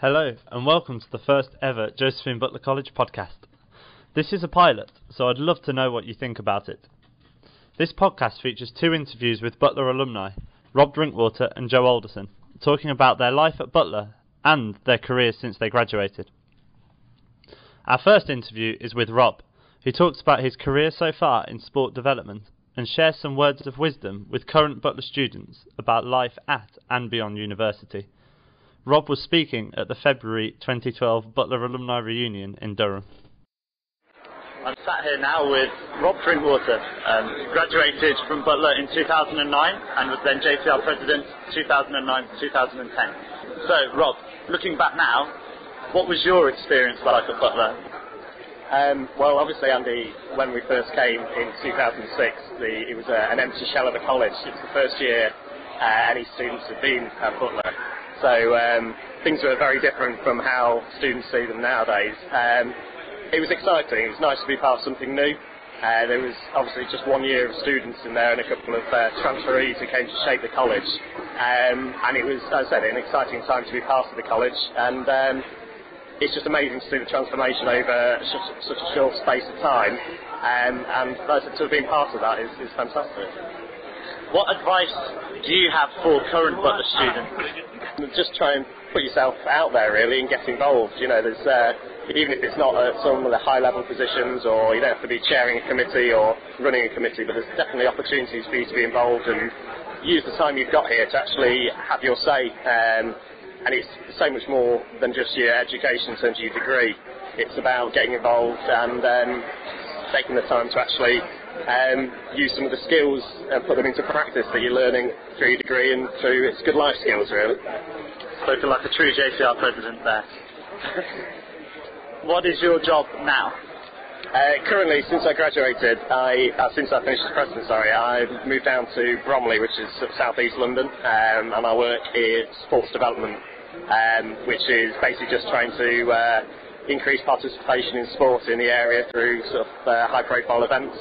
Hello, and welcome to the first ever Josephine Butler College podcast. This is a pilot, so I'd love to know what you think about it. This podcast features 2 interviews with Butler alumni, Rob Drinkwater and Joe Alderson, talking about their life at Butler and their careers since they graduated. Our first interview is with Rob, who talks about his career so far in sport development and shares some words of wisdom with current Butler students about life at and beyond university. Rob was speaking at the February 2012 Butler Alumni Reunion in Durham. I'm sat here now with Rob Drinkwater, graduated from Butler in 2009 and was then JCL President 2009 to 2010. So Rob, looking back now, what was your experience like at Butler? Well, obviously, Andy, when we first came in 2006, it was an empty shell of a college. It was the first year any students had been at Butler. So things were very different from how students see them nowadays. It was exciting. It was nice to be part of something new. There was obviously just 1 year of students in there and a couple of transferees who came to shape the college. And it was, as I said, an exciting time to be part of the college. And it's just amazing to see the transformation over such a short space of time. And to have been part of that is fantastic. What advice do you have for current Butler students? Just try and put yourself out there, really, and get involved. You know, there's even if it's not at some of the high-level positions, or you don't have to be chairing a committee or running a committee, but there's definitely opportunities for you to be involved and use the time you've got here to actually have your say. And it's so much more than just your education in terms of your degree. It's about getting involved and taking the time to actually use some of the skills and put them into practice that you're learning through your degree and through its good life skills, really. Spoken like a true JCR president there. What is your job now? Currently, since I graduated, since I finished as president, I've moved down to Bromley, which is South East London, and I work in sports development, which is basically just trying to increase participation in sport in the area through sort of high-profile events.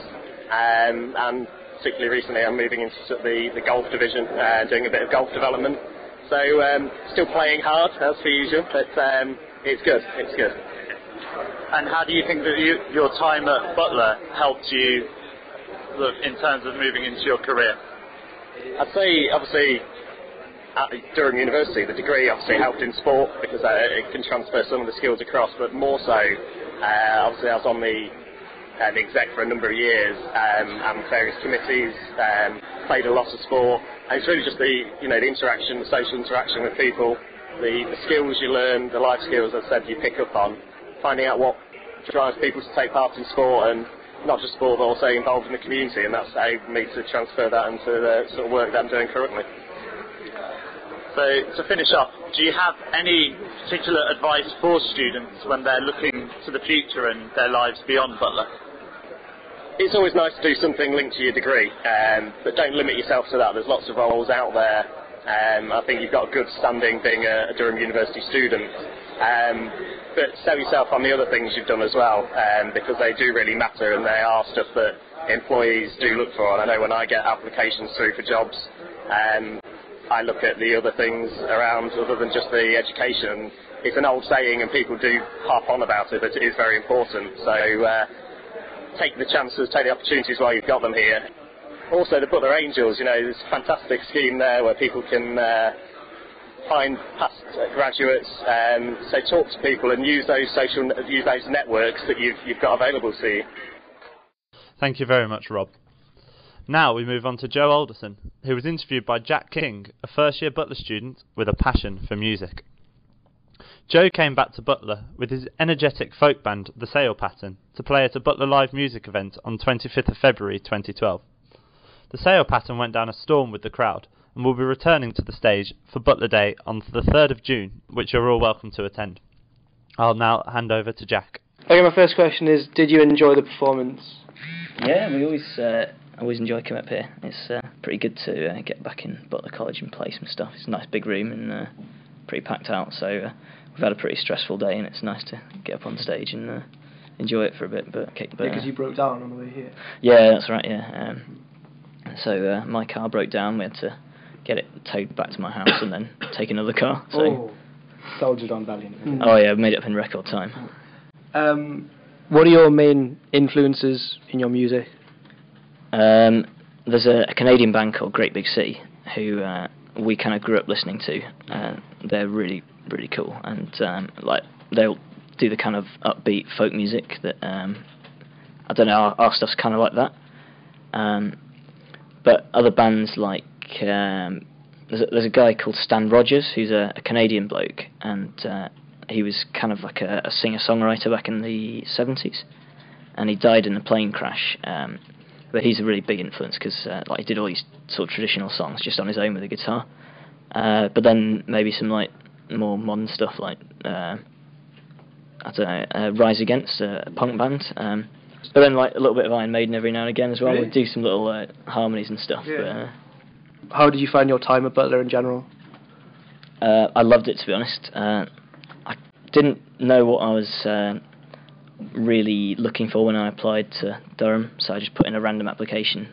And particularly recently, I'm moving into sort of the golf division, doing a bit of golf development. So still playing hard as per usual, but it's good. It's good. And how do you think that your time at Butler helped you in terms of moving into your career? I'd say, obviously, at Durham University, the degree obviously helped in sport because it can transfer some of the skills across, but more so, obviously I was on the exec for a number of years and various committees, played a lot of sport, and it's really just the interaction, the social interaction with people, the skills you learn, the life skills, as I said, you pick up on, finding out what drives people to take part in sport, and not just sport but also involved in the community, and that's enabled me to transfer that into the sort of work that I'm doing currently. So to finish off, do you have any particular advice for students when they're looking to the future and their lives beyond Butler? It's always nice to do something linked to your degree, but don't limit yourself to that. There's lots of roles out there. I think you've got a good standing being a Durham University student. But sell yourself on the other things you've done as well, because they do really matter and they are stuff that employees do look for. And I know when I get applications through for jobs, I look at the other things around other than just the education. It's an old saying and people do harp on about it, but it is very important. So take the chances, take the opportunities while you've got them here. Also the Butler Angels, there's a fantastic scheme there where people can find past graduates, so talk to people and use those networks that you've got available to you. Thank you very much, Rob. Now we move on to Joe Alderson, who was interviewed by Jack King, a first-year Butler student with a passion for music. Joe came back to Butler with his energetic folk band, The Sail Pattern, to play at a Butler Live music event on 25th of February 2012. The Sail Pattern went down a storm with the crowd, and will be returning to the stage for Butler Day on the 3rd of June, which you're all welcome to attend. I'll now hand over to Jack. Okay, my first question is, did you enjoy the performance? Yeah, we always enjoy coming up here. It's pretty good to get back in Butler College and play some stuff. It's a nice big room and pretty packed out, so we've had a pretty stressful day and it's nice to get up on stage and enjoy it for a bit. Because you broke down on the way here? Yeah, that's right, yeah. So my car broke down, we had to get it towed back to my house and then take another car. So Soldiered on valiantly. Oh yeah, made it up in record time. What are your main influences in your music? There's a Canadian band called Great Big Sea who we kind of grew up listening to. They're really, really cool, and like they'll do the kind of upbeat folk music that I don't know. Our stuff's kind of like that. But other bands like there's a guy called Stan Rogers who's a Canadian bloke, and he was kind of like a singer-songwriter back in the 70s, and he died in a plane crash. But he's a really big influence because like he did all these sort of traditional songs just on his own with a guitar. But then maybe some like more modern stuff like I don't know, Rise Against, a punk band. But then like a little bit of Iron Maiden every now and again as well. Really? We do some little harmonies and stuff. Yeah. How did you find your time at Butler in general? I loved it, to be honest. I didn't know what I was really looking for when I applied to Durham, so I just put in a random application,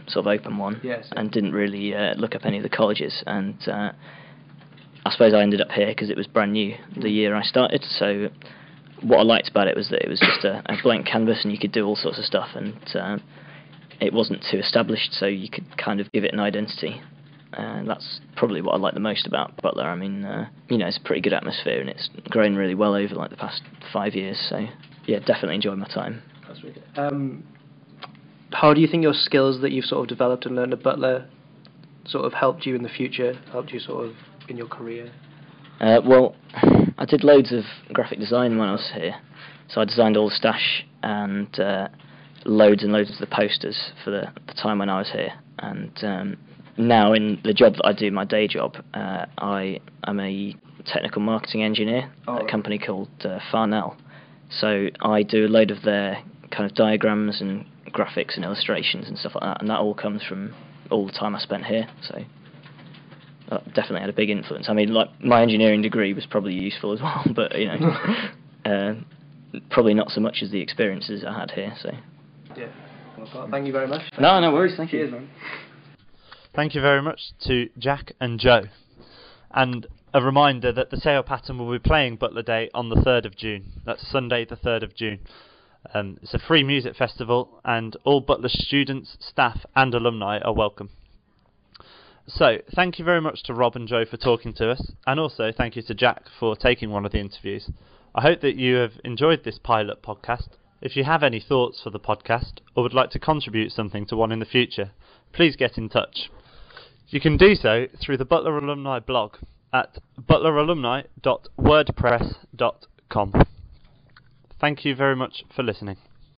sort of open one, and didn't really look up any of the colleges. And I suppose I ended up here because it was brand new the year I started. So what I liked about it was that it was just a blank canvas and you could do all sorts of stuff, and it wasn't too established, so you could kind of give it an identity. And that's probably what I like the most about Butler. I mean, you know, it's a pretty good atmosphere and it's grown really well over like the past 5 years. So yeah, definitely enjoyed my time. That's really good. How do you think your skills that you've sort of developed and learned at Butler sort of helped you in the future, helped you sort of in your career? Well, I did loads of graphic design when I was here. So I designed all the stash and loads and loads of the posters for the time when I was here. And now in the job that I do, my day job, I am a technical marketing engineer at a company called Farnell. So I do a load of their kind of diagrams and graphics and illustrations and stuff like that, and that all comes from all the time I spent here. So that definitely had a big influence. I mean, like my engineering degree was probably useful as well, but you know, probably not so much as the experiences I had here. So yeah, well, thank you very much. No worries. Thank you. Cheers, man. Thank you very much to Jack and Joe. And a reminder that the Sale Pattern will be playing Butler Day on the 3rd of June. That's Sunday the 3rd of June. It's a free music festival and all Butler students, staff and alumni are welcome. So, thank you very much to Rob and Joe for talking to us, and also thank you to Jack for taking one of the interviews. I hope that you have enjoyed this pilot podcast. If you have any thoughts for the podcast or would like to contribute something to one in the future, please get in touch. You can do so through the Butler Alumni blog at butleralumni.wordpress.com. Thank you very much for listening.